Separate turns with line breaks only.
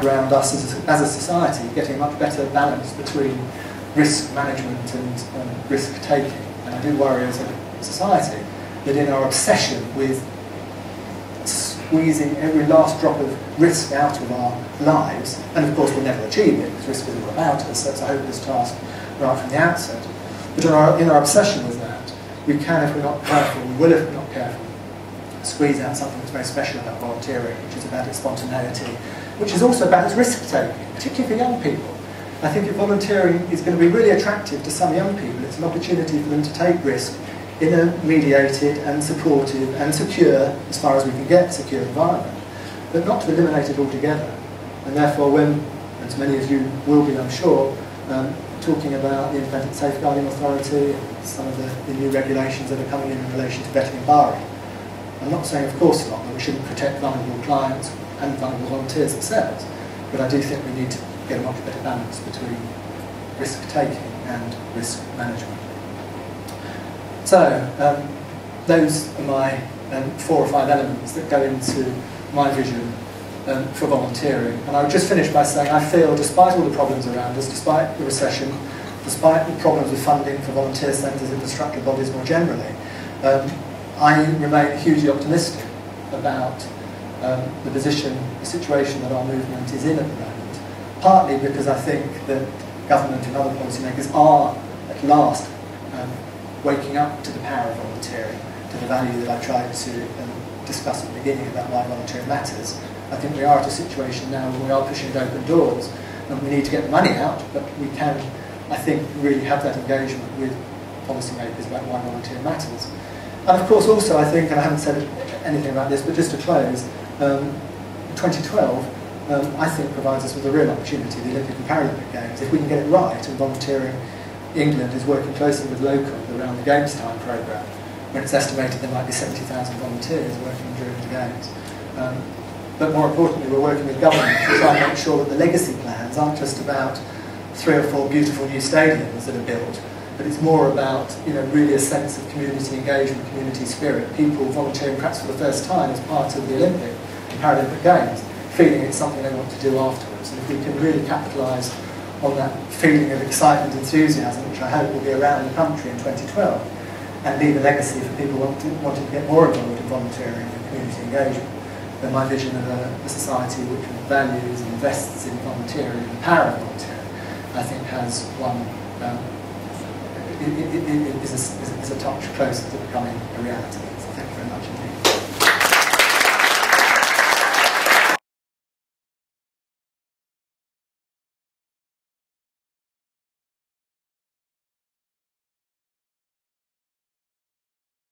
around us as a society getting a much better balance between risk management and risk taking. And I do worry as a society that in our obsession with squeezing every last drop of risk out of our lives, and of course we'll never achieve it because risk is all about us, so it's a hopeless task right from the outset. But in our obsession with that, we can, if we're not careful, we will if we're not careful, squeeze out something that's very special about volunteering, which is about its spontaneity, which is also about its risk-taking, particularly for young people. I think if volunteering is going to be really attractive to some young people, it's an opportunity for them to take risk in a mediated and supportive and secure, as far as we can get, secure environment, but not to eliminate it altogether. And therefore, when, as many of you will be, I'm sure, talking about the Independent Safeguarding Authority and some of the new regulations that are coming in relation to vetting and barring, I'm not saying, of course not, that we shouldn't protect vulnerable clients and vulnerable volunteers themselves, but I do think we need to get a much better balance between risk-taking and risk management. So, those are my 4 or 5 elements that go into my vision for volunteering. And I would just finish by saying I feel, despite all the problems around us, despite the recession, despite the problems with funding for volunteer centres and constructive bodies more generally, I remain hugely optimistic about the position, the situation that our movement is in at the moment. Partly because I think that government and other policymakers are, at last, waking up to the power of volunteering, to the value that I tried to discuss at the beginning about why volunteering matters. I think we are at a situation now where we are pushing open doors, and we need to get the money out, but we can, I think, really have that engagement with policymakers about why volunteering matters. And of course also I think, and I haven't said anything about this, but just to close, 2012 I think provides us with a real opportunity, the Olympic and Paralympic Games. If we can get it right, and volunteering, England is working closely with local around the Games Time programme, when it's estimated there might be 70,000 volunteers working during the Games. But more importantly, we're working with government to try and make sure that the legacy plans aren't just about 3 or 4 beautiful new stadiums that are built, but it's more about, really a sense of community engagement, community spirit, people volunteering perhaps for the first time as part of the Olympic and Paralympic Games, feeling it's something they want to do afterwards. And if we can really capitalise on that feeling of excitement and enthusiasm, which I hope will be around the country in 2012, and leave a legacy for people wanting to get more involved in volunteering and community engagement, then my vision of a society which values and invests in volunteering and the power of volunteering, I think has one, is a touch closer to becoming a reality.